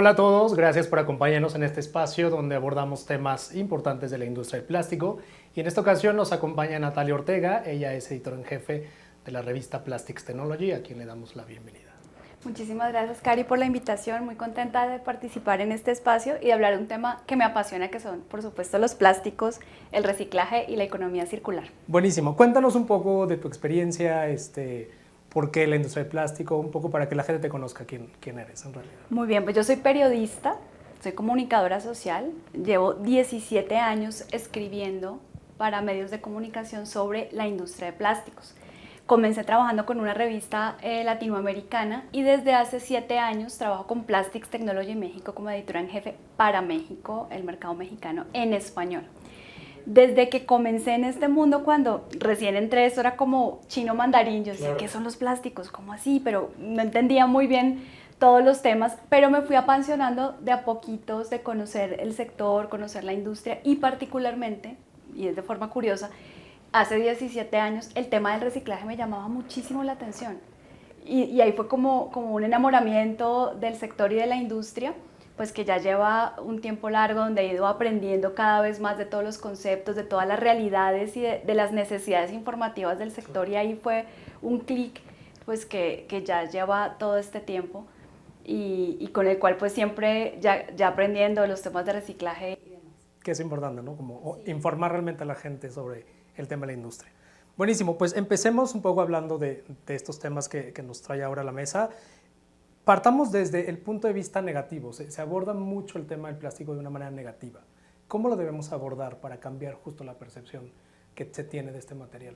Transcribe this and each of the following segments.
Hola a todos, gracias por acompañarnos en este espacio donde abordamos temas importantes de la industria del plástico. Y en esta ocasión nos acompaña Natalia Ortega, ella es editora en jefe de la revista Plastics Technology, a quien le damos la bienvenida. Muchísimas gracias, Cari, por la invitación. Muy contenta de participar en este espacio y de hablar de un tema que me apasiona, que son, por supuesto, los plásticos, el reciclaje y la economía circular. Buenísimo. Cuéntanos un poco de tu experiencia, por qué la industria del plástico, un poco para que la gente te conozca quién eres en realidad. Muy bien, pues yo soy periodista, soy comunicadora social, llevo 17 años escribiendo para medios de comunicación sobre la industria de plásticos. Comencé trabajando con una revista latinoamericana y desde hace 7 años trabajo con Plastics Technology México como editora en jefe para México, el mercado mexicano, en español. Desde que comencé en este mundo, cuando recién entré, eso era como chino mandarín. Yo decía, ¿qué son los plásticos? ¿Cómo así? Pero no entendía muy bien todos los temas, pero me fui apasionando de a poquitos de conocer el sector, conocer la industria y particularmente, y es de forma curiosa, hace 17 años el tema del reciclaje me llamaba muchísimo la atención. Y ahí fue como un enamoramiento del sector y de la industria, pues que ya lleva un tiempo largo donde he ido aprendiendo cada vez más de todos los conceptos, de todas las realidades y de las necesidades informativas del sector, y ahí fue un clic pues que ya lleva todo este tiempo y con el cual pues siempre ya aprendiendo los temas de reciclaje y demás. Que es importante, ¿no? Como informar realmente a la gente sobre el tema de la industria. Buenísimo, pues empecemos un poco hablando de estos temas que nos trae ahora a la mesa. Partamos desde el punto de vista negativo. Se aborda mucho el tema del plástico de una manera negativa. ¿Cómo lo debemos abordar para cambiar justo la percepción que se tiene de este material?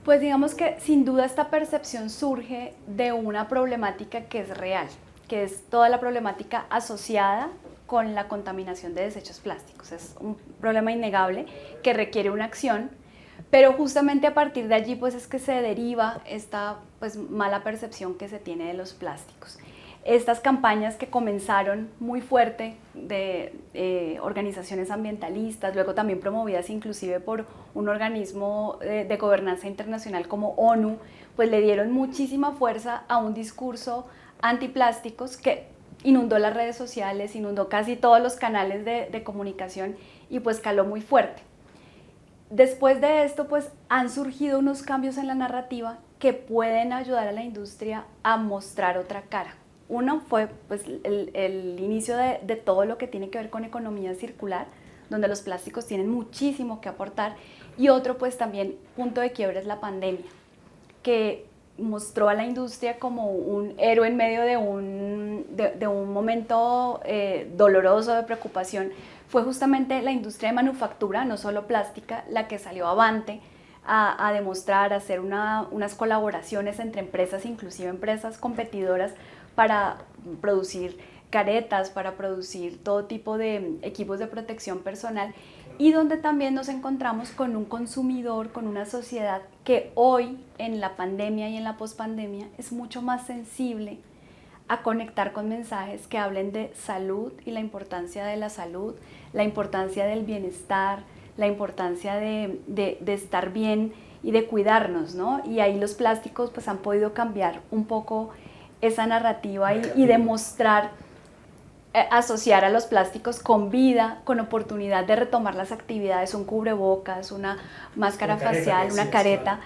Pues digamos que sin duda esta percepción surge de una problemática que es real, que es toda la problemática asociada con la contaminación de desechos plásticos. Es un problema innegable que requiere una acción, pero justamente a partir de allí pues es que se deriva esta pues mala percepción que se tiene de los plásticos. Estas campañas que comenzaron muy fuerte de organizaciones ambientalistas, luego también promovidas inclusive por un organismo de gobernanza internacional como ONU, pues le dieron muchísima fuerza a un discurso antiplásticos que inundó las redes sociales, inundó casi todos los canales de comunicación y pues caló muy fuerte. Después de esto, pues han surgido unos cambios en la narrativa que pueden ayudar a la industria a mostrar otra cara. Uno fue pues, el inicio de todo lo que tiene que ver con economía circular, donde los plásticos tienen muchísimo que aportar, y otro pues también punto de quiebre es la pandemia, que mostró a la industria como un héroe en medio de un momento doloroso de preocupación. Fue justamente la industria de manufactura, no solo plástica, la que salió avante a demostrar, a hacer unas colaboraciones entre empresas, inclusive empresas competidoras, para producir caretas, para producir todo tipo de equipos de protección personal, y donde también nos encontramos con un consumidor, con una sociedad que hoy en la pandemia y en la pospandemia es mucho más sensible a conectar con mensajes que hablen de salud y la importancia de la salud, la importancia del bienestar, la importancia de estar bien y de cuidarnos, ¿no? Y ahí los plásticos pues han podido cambiar un poco esa narrativa y demostrar, asociar a los plásticos con vida, con oportunidad de retomar las actividades, un cubrebocas, una máscara facial, una careta,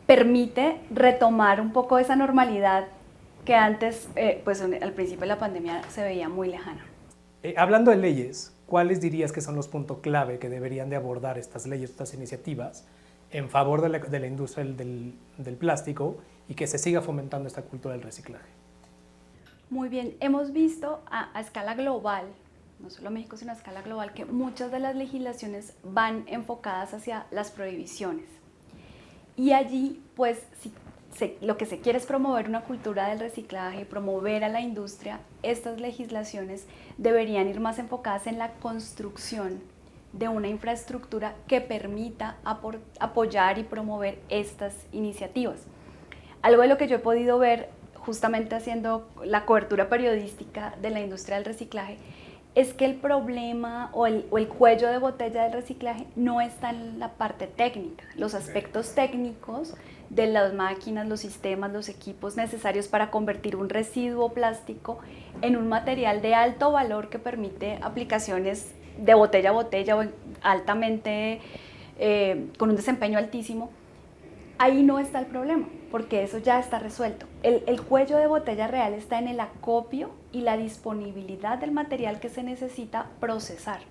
permite retomar un poco esa normalidad que antes, pues al principio de la pandemia se veía muy lejana. Hablando de leyes, ¿cuáles dirías que son los puntos clave que deberían de abordar estas leyes, estas iniciativas en favor de la industria del plástico y que se siga fomentando esta cultura del reciclaje? Muy bien, hemos visto a escala global, no solo México, sino a escala global, que muchas de las legislaciones van enfocadas hacia las prohibiciones. Y allí, pues, lo que se quiere es promover una cultura del reciclaje, promover a la industria. Estas legislaciones deberían ir más enfocadas en la construcción de una infraestructura que permita apoyar y promover estas iniciativas. Algo de lo que yo he podido ver justamente haciendo la cobertura periodística de la industria del reciclaje es que el problema o el cuello de botella del reciclaje no está en la parte técnica, los aspectos técnicos de las máquinas, los sistemas, los equipos necesarios para convertir un residuo plástico en un material de alto valor que permite aplicaciones de botella a botella o altamente, con un desempeño altísimo. Ahí no está el problema, porque eso ya está resuelto. El cuello de botella real está en el acopio y la disponibilidad del material que se necesita procesar.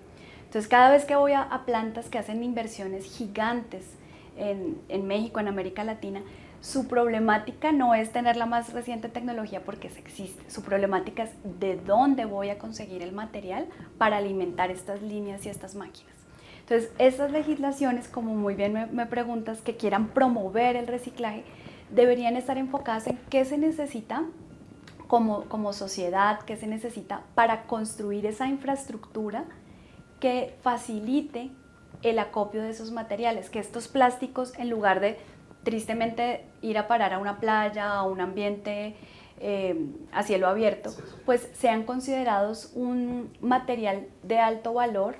Entonces, cada vez que voy a plantas que hacen inversiones gigantes en México, en América Latina, su problemática no es tener la más reciente tecnología porque esa existe. Su problemática es de dónde voy a conseguir el material para alimentar estas líneas y estas máquinas. Entonces, esas legislaciones, como muy bien me preguntas, que quieran promover el reciclaje, deberían estar enfocadas en qué se necesita como sociedad, qué se necesita para construir esa infraestructura que facilite el acopio de esos materiales, que estos plásticos, en lugar de tristemente ir a parar a una playa, a un ambiente a cielo abierto, pues sean considerados un material de alto valor,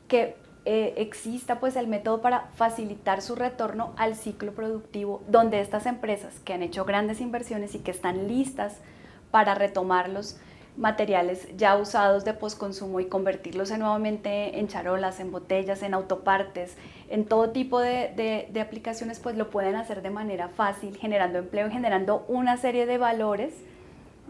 que exista pues el método para facilitar su retorno al ciclo productivo, donde estas empresas que han hecho grandes inversiones y que están listas para retomar los materiales ya usados de postconsumo y convertirlos nuevamente en charolas, en botellas, en autopartes, en todo tipo de aplicaciones, pues lo pueden hacer de manera fácil, generando empleo y generando una serie de valores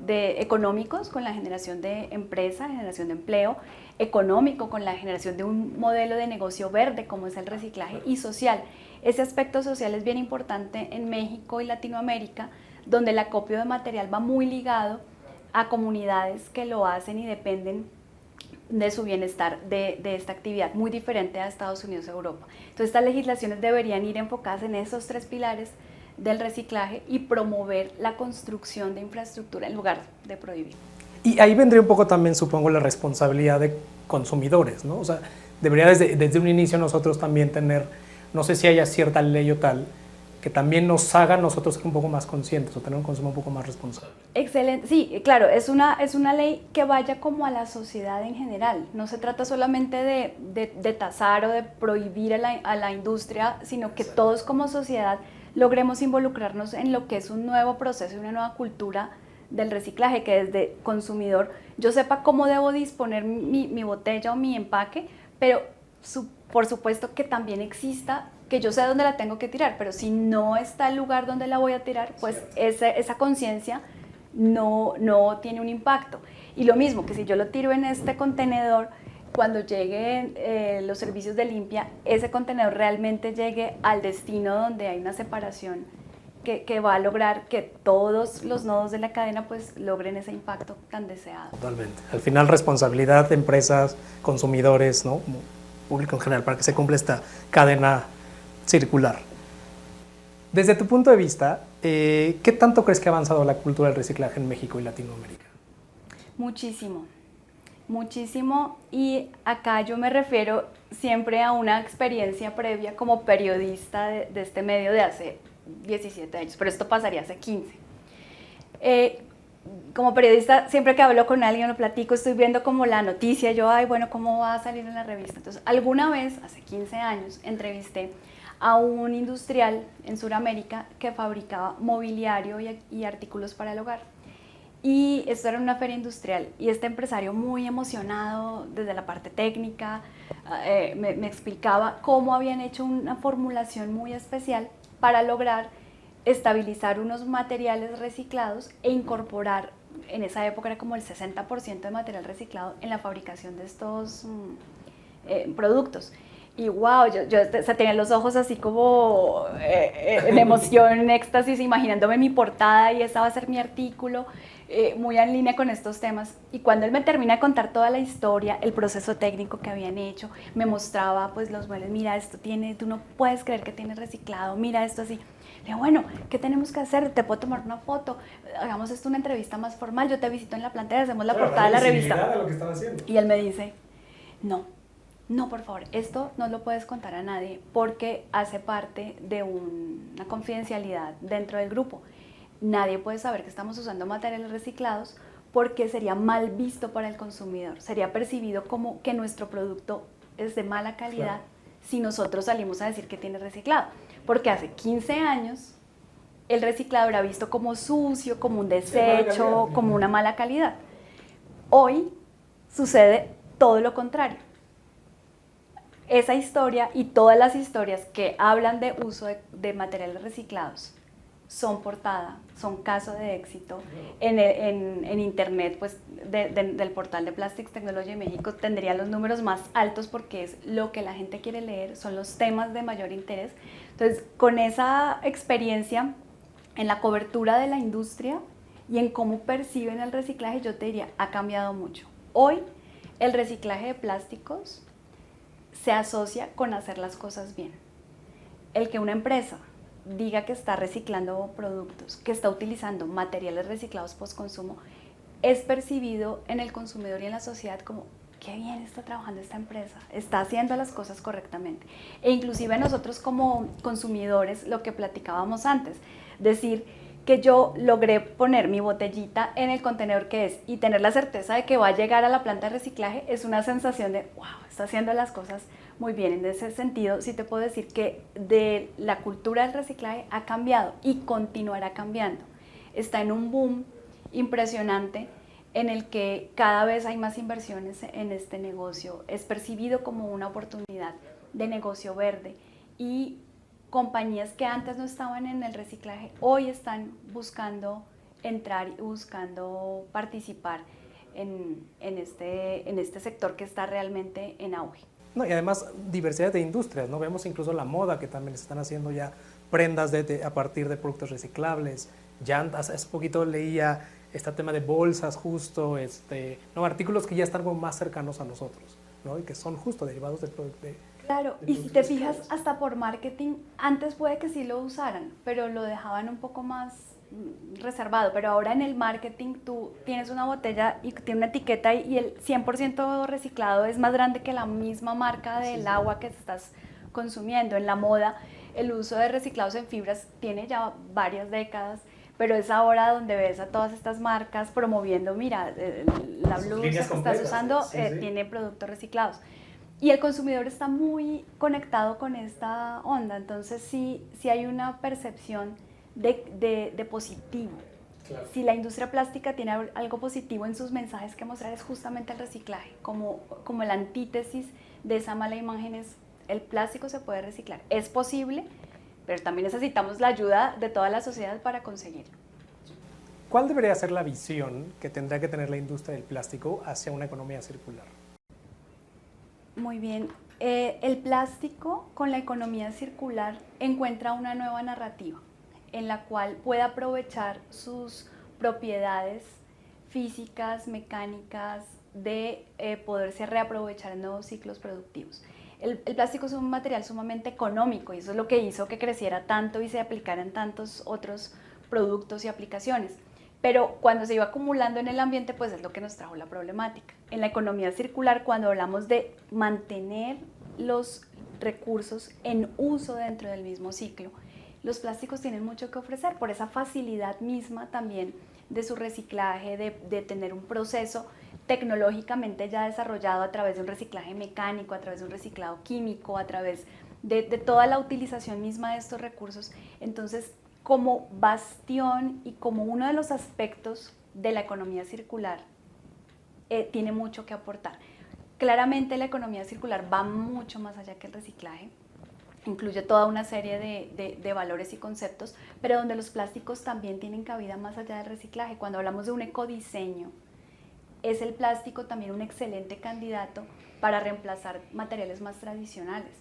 económicos con la generación de empresa, generación de empleo, económico con la generación de un modelo de negocio verde como es el reciclaje, y social. Ese aspecto social es bien importante en México y Latinoamérica, donde el acopio de material va muy ligado a comunidades que lo hacen y dependen de su bienestar de esta actividad, muy diferente a Estados Unidos y Europa. Entonces, estas legislaciones deberían ir enfocadas en esos tres pilares del reciclaje y promover la construcción de infraestructura en lugar de prohibir. Y ahí vendría un poco también, supongo, la responsabilidad de consumidores, ¿no? O sea, debería desde un inicio nosotros también tener, no sé si haya cierta ley o tal, que también nos haga nosotros ser un poco más conscientes o tener un consumo un poco más responsable. Excelente, sí, claro, es una ley que vaya como a la sociedad en general. No se trata solamente de tasar o de prohibir a la industria, sino que todos como sociedad logremos involucrarnos en lo que es un nuevo proceso y una nueva cultura del reciclaje, que desde consumidor yo sepa cómo debo disponer mi botella o mi empaque, pero por supuesto que también exista, que yo sé dónde la tengo que tirar, pero si no está el lugar donde la voy a tirar, pues esa conciencia no tiene un impacto. Y lo mismo que si yo lo tiro en este contenedor, cuando lleguen los servicios de limpia, ese contenedor realmente llegue al destino donde hay una separación que va a lograr que todos los nodos de la cadena pues logren ese impacto tan deseado. Totalmente. Al final, responsabilidad de empresas, consumidores, ¿no? Como público en general, para que se cumpla esta cadena circular. Desde tu punto de vista, ¿qué tanto crees que ha avanzado la cultura del reciclaje en México y Latinoamérica? Muchísimo, muchísimo, y acá yo me refiero siempre a una experiencia previa como periodista de este medio de hace 17 años, pero esto pasaría hace 15. Como periodista, siempre que hablo con alguien, lo platico, estoy viendo como la noticia, yo, ay, bueno, ¿cómo va a salir en la revista? Entonces, alguna vez, hace 15 años, entrevisté a un industrial en Sudamérica que fabricaba mobiliario y artículos para el hogar. Y esto era una feria industrial, y este empresario, muy emocionado desde la parte técnica, me explicaba cómo habían hecho una formulación muy especial para lograr estabilizar unos materiales reciclados e incorporar, en esa época era como el 60% de material reciclado en la fabricación de estos productos. Y wow, yo tenía los ojos así como en emoción, en éxtasis, imaginándome mi portada y esa va a ser mi artículo, muy en línea con estos temas. Y cuando él me termina de contar toda la historia, el proceso técnico que habían hecho, me mostraba pues los muebles, mira, esto tiene, tú no puedes creer que tiene reciclado, mira esto así. Le digo, bueno, ¿qué tenemos que hacer? ¿Te puedo tomar una foto? Hagamos esto una entrevista más formal, yo te visito en la planta y hacemos la portada de la revista. De lo que están haciendo. Y él me dice, no, por favor, esto no lo puedes contar a nadie porque hace parte de una confidencialidad dentro del grupo. Nadie puede saber que estamos usando materiales reciclados porque sería mal visto para el consumidor, sería percibido como que nuestro producto es de mala calidad, claro, si nosotros salimos a decir que tiene reciclado, porque hace 15 años el reciclado era visto como sucio, como un desecho, como una mala calidad. Hoy sucede todo lo contrario. Esa historia y todas las historias que hablan de uso de materiales reciclados son portada, son caso de éxito. En internet, pues, del portal de Plastics Technology México tendría los números más altos porque es lo que la gente quiere leer, son los temas de mayor interés. Entonces, con esa experiencia en la cobertura de la industria y en cómo perciben el reciclaje, yo te diría, ha cambiado mucho. Hoy, el reciclaje de plásticos se asocia con hacer las cosas bien. El que una empresa diga que está reciclando productos, que está utilizando materiales reciclados post-consumo, es percibido en el consumidor y en la sociedad como qué bien está trabajando esta empresa, está haciendo las cosas correctamente. E inclusive nosotros como consumidores, lo que platicábamos antes, decir que yo logré poner mi botellita en el contenedor que es y tener la certeza de que va a llegar a la planta de reciclaje es una sensación de wow, está haciendo las cosas muy bien. En ese sentido, sí te puedo decir que de la cultura del reciclaje ha cambiado y continuará cambiando. Está en un boom impresionante en el que cada vez hay más inversiones en este negocio. Es percibido como una oportunidad de negocio verde y compañías que antes no estaban en el reciclaje hoy están buscando entrar y buscando participar en este sector que está realmente en auge. No, y además diversidad de industrias, ¿no? Vemos incluso la moda que también se están haciendo ya prendas a partir de productos reciclables, llantas. Hace poquito leía este tema de bolsas justo, no, artículos que ya están como más cercanos a nosotros, ¿no? Y que son justo derivados del producto. Claro, y si te fijas, hasta por marketing, antes puede que sí lo usaran, pero lo dejaban un poco más reservado, pero ahora en el marketing tú tienes una botella y tiene una etiqueta y el 100% reciclado es más grande que la misma marca del agua que estás consumiendo. En la moda, el uso de reciclados en fibras tiene ya varias décadas, pero es ahora donde ves a todas estas marcas promoviendo, mira, la blusa que estás usando tiene productos reciclados. Y el consumidor está muy conectado con esta onda, entonces sí hay una percepción de positivo. Claro. Si la industria plástica tiene algo positivo en sus mensajes que mostrar es justamente el reciclaje, como la antítesis de esa mala imagen es el plástico se puede reciclar. Es posible, pero también necesitamos la ayuda de toda la sociedad para conseguirlo. ¿Cuál debería ser la visión que tendrá que tener la industria del plástico hacia una economía circular? Muy bien. El plástico con la economía circular encuentra una nueva narrativa en la cual puede aprovechar sus propiedades físicas, mecánicas, de poderse reaprovechar en nuevos ciclos productivos. El plástico es un material sumamente económico y eso es lo que hizo que creciera tanto y se aplicara en tantos otros productos y aplicaciones. Pero cuando se iba acumulando en el ambiente, pues es lo que nos trajo la problemática. En la economía circular, cuando hablamos de mantener los recursos en uso dentro del mismo ciclo, los plásticos tienen mucho que ofrecer por esa facilidad misma también de su reciclaje, de tener un proceso tecnológicamente ya desarrollado a través de un reciclaje mecánico, a través de un reciclado químico, a través de toda la utilización misma de estos recursos. Entonces, como bastión y como uno de los aspectos de la economía circular, tiene mucho que aportar. Claramente la economía circular va mucho más allá que el reciclaje, incluye toda una serie de valores y conceptos, pero donde los plásticos también tienen cabida más allá del reciclaje. Cuando hablamos de un ecodiseño, es el plástico también un excelente candidato para reemplazar materiales más tradicionales.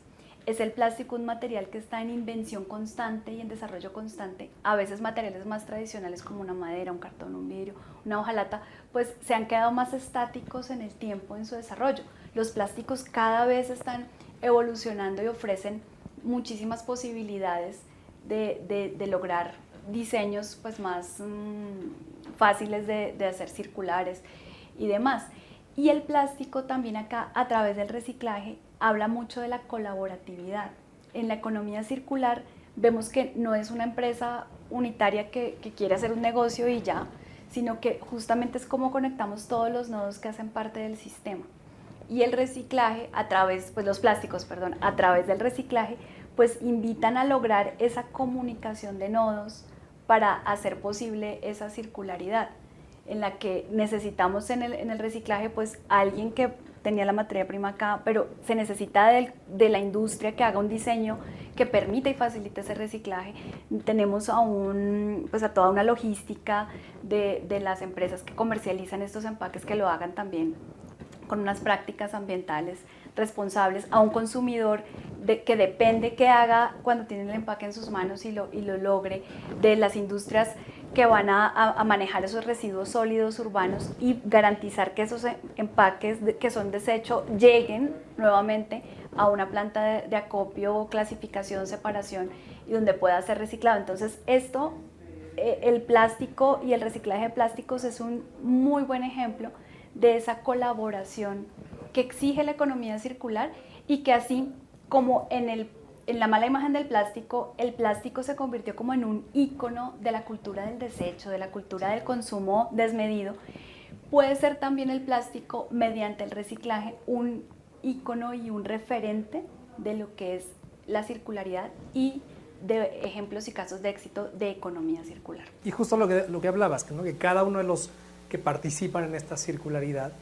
Es el plástico un material que está en invención constante y en desarrollo constante. A veces materiales más tradicionales como una madera, un cartón, un vidrio, una hojalata, pues se han quedado más estáticos en el tiempo en su desarrollo. Los plásticos cada vez están evolucionando y ofrecen muchísimas posibilidades de lograr diseños pues más fáciles de hacer circulares y demás. Y el plástico también acá, a través del reciclaje, habla mucho de la colaboratividad. En la economía circular vemos que no es una empresa unitaria que quiere hacer un negocio y ya, sino que justamente es cómo conectamos todos los nodos que hacen parte del sistema. Y el reciclaje, los plásticos, perdón, a través del reciclaje, pues invitan a lograr esa comunicación de nodos para hacer posible esa circularidad, en la que necesitamos en el reciclaje pues alguien que tenía la materia prima acá, pero se necesita de la industria que haga un diseño que permita y facilite ese reciclaje. Tenemos a toda una logística de las empresas que comercializan estos empaques que lo hagan también con unas prácticas ambientales responsables, a un consumidor que depende que haga cuando tiene el empaque en sus manos y lo logre, de las industrias que van a manejar esos residuos sólidos urbanos y garantizar que esos empaques que son desecho lleguen nuevamente a una planta de acopio, clasificación, separación y donde pueda ser reciclado. Entonces el plástico y el reciclaje de plásticos es un muy buen ejemplo de esa colaboración que exige la economía circular y que así como en la mala imagen del plástico, el plástico se convirtió como en un ícono de la cultura del desecho, de la cultura del consumo desmedido, puede ser también el plástico, mediante el reciclaje, un ícono y un referente de lo que es la circularidad y de ejemplos y casos de éxito de economía circular. Y justo lo que hablabas, ¿no? Que cada uno de los que participan en esta circularidad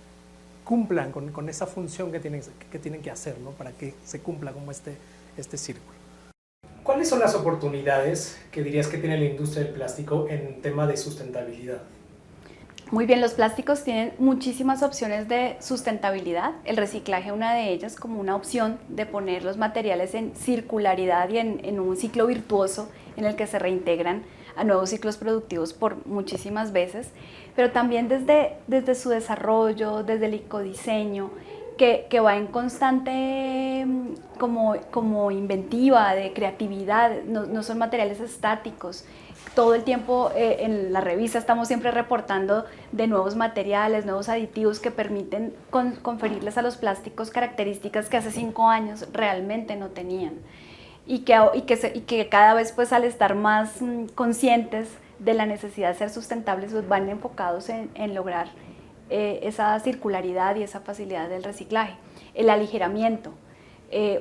cumplan con esa función que tienen que hacer, ¿no? Para que se cumpla como este círculo. ¿Cuáles son las oportunidades que dirías que tiene la industria del plástico en tema de sustentabilidad? Muy bien, los plásticos tienen muchísimas opciones de sustentabilidad. El reciclaje, una de ellas, como una opción de poner los materiales en circularidad y en un ciclo virtuoso en el que se reintegran a nuevos ciclos productivos por muchísimas veces, pero también desde su desarrollo, desde el ecodiseño, que va en constante como inventiva, de creatividad, no son materiales estáticos. Todo el tiempo en la revista estamos siempre reportando de nuevos materiales, nuevos aditivos que permiten conferirles a los plásticos características que hace 5 años realmente no tenían. Y que cada vez pues al estar más conscientes de la necesidad de ser sustentables, pues van enfocados en lograr esa circularidad y esa facilidad del reciclaje. El aligeramiento,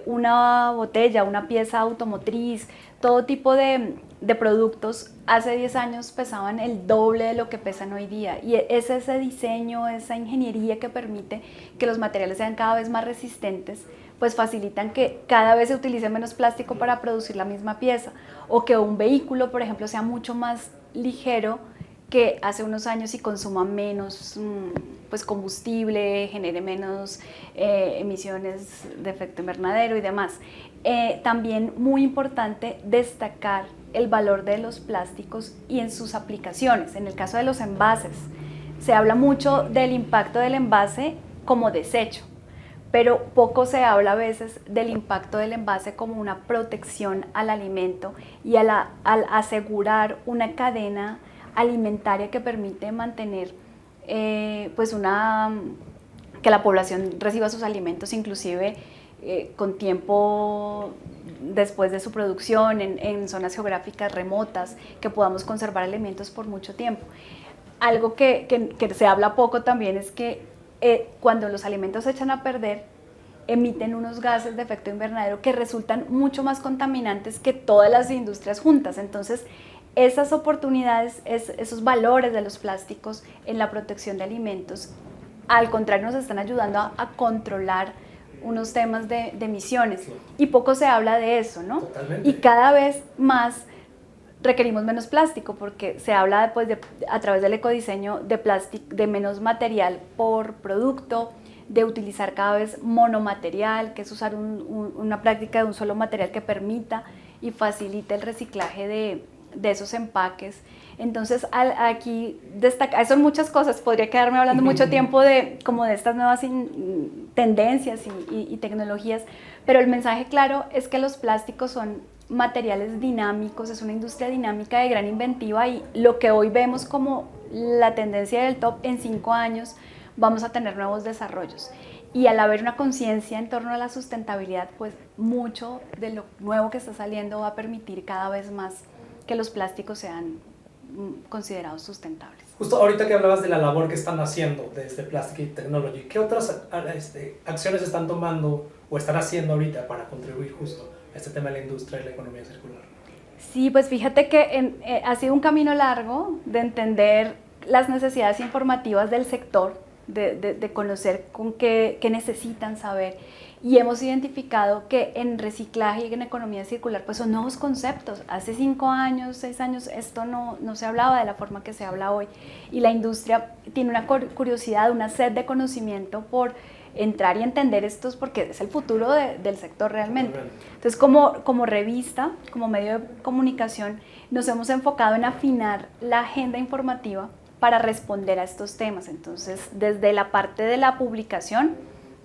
una botella, una pieza automotriz, todo tipo de productos hace 10 años pesaban el doble de lo que pesan hoy día, y es ese diseño, esa ingeniería que permite que los materiales sean cada vez más resistentes, pues facilitan que cada vez se utilice menos plástico para producir la misma pieza, o que un vehículo, por ejemplo, sea mucho más ligero que hace unos años y consuma menos pues combustible, genere menos emisiones de efecto invernadero y demás. También muy importante destacar el valor de los plásticos y en sus aplicaciones. En el caso de los envases, se habla mucho del impacto del envase como desecho, pero poco se habla a veces del impacto del envase como una protección al alimento y al asegurar una cadena alimentaria que permite mantener que la población reciba sus alimentos inclusive con tiempo después de su producción en zonas geográficas remotas, que podamos conservar alimentos por mucho tiempo. Algo que se habla poco también es que cuando los alimentos se echan a perder, emiten unos gases de efecto invernadero que resultan mucho más contaminantes que todas las industrias juntas. Entonces, esas oportunidades, esos valores de los plásticos en la protección de alimentos, al contrario, nos están ayudando a controlar unos temas de emisiones. Y poco se habla de eso, ¿no? Totalmente. Y cada vez más requerimos menos plástico, porque se habla a través del ecodiseño de menos material por producto, de utilizar cada vez monomaterial, que es usar una práctica de un solo material que permita y facilite el reciclaje de esos empaques. Entonces aquí son muchas cosas, podría quedarme hablando mucho tiempo de estas nuevas tendencias y tecnologías, pero el mensaje claro es que los plásticos son materiales dinámicos, es una industria dinámica de gran inventiva, y lo que hoy vemos como la tendencia del top, en 5 años vamos a tener nuevos desarrollos. Y al haber una conciencia en torno a la sustentabilidad, pues mucho de lo nuevo que está saliendo va a permitir cada vez más que los plásticos sean considerados sustentables. Justo ahorita que hablabas de la labor que están haciendo desde Plastic Technology, ¿qué otras acciones están tomando o están haciendo ahorita para contribuir justo a este tema de la industria y la economía circular? Sí, pues fíjate que ha sido un camino largo de entender las necesidades informativas del sector, de conocer con qué necesitan saber. Y hemos identificado que en reciclaje y en economía circular pues son nuevos conceptos. Hace 5 años, 6 años esto no se hablaba de la forma que se habla hoy. Y la industria tiene una curiosidad, una sed de conocimiento por entrar y entender estos porque es el futuro del sector realmente. Entonces como revista, como medio de comunicación, nos hemos enfocado en afinar la agenda informativa para responder a estos temas. Entonces desde la parte de la publicación,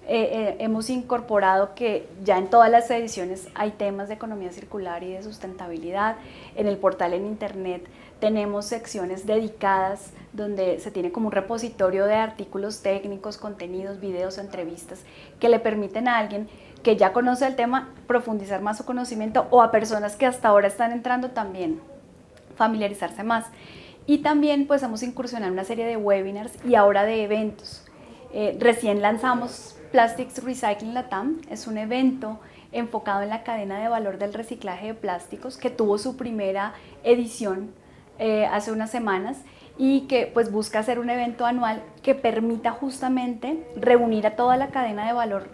hemos incorporado que ya en todas las ediciones hay temas de economía circular y de sustentabilidad. En el portal en internet tenemos secciones dedicadas donde se tiene como un repositorio de artículos técnicos, contenidos, videos, entrevistas que le permiten a alguien que ya conoce el tema profundizar más su conocimiento, o a personas que hasta ahora están entrando también familiarizarse más. Y también pues hemos incursionado en una serie de webinars y ahora de eventos. Recién lanzamos Plastics Recycling Latam, es un evento enfocado en la cadena de valor del reciclaje de plásticos que tuvo su primera edición hace unas semanas y que pues busca ser un evento anual que permita justamente reunir a toda la cadena de valor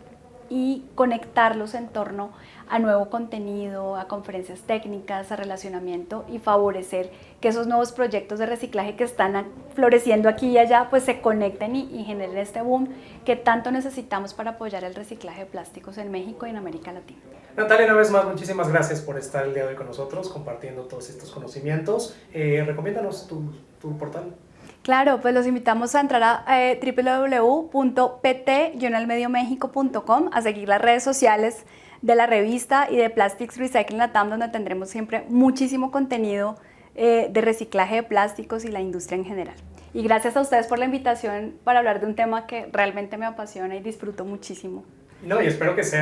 y conectarlos en torno a nuevo contenido, a conferencias técnicas, a relacionamiento y favorecer que esos nuevos proyectos de reciclaje que están floreciendo aquí y allá pues se conecten y generen este boom que tanto necesitamos para apoyar el reciclaje de plásticos en México y en América Latina. Natalia, una vez más, muchísimas gracias por estar el día de hoy con nosotros compartiendo todos estos conocimientos. Recomiéndanos tu portal. Claro, pues los invitamos a entrar a www.pt-mediomexico.com, a seguir las redes sociales de la revista y de Plastics Recycling Latam, donde tendremos siempre muchísimo contenido de reciclaje de plásticos y la industria en general. Y gracias a ustedes por la invitación para hablar de un tema que realmente me apasiona y disfruto muchísimo. No, y espero que se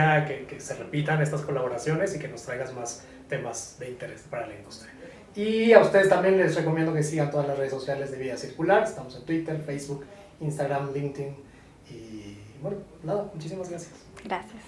repitan estas colaboraciones y que nos traigas más temas de interés para la industria. Y a ustedes también les recomiendo que sigan todas las redes sociales de Vida Circular. Estamos en Twitter, Facebook, Instagram, LinkedIn. Y bueno, nada, muchísimas gracias. Gracias.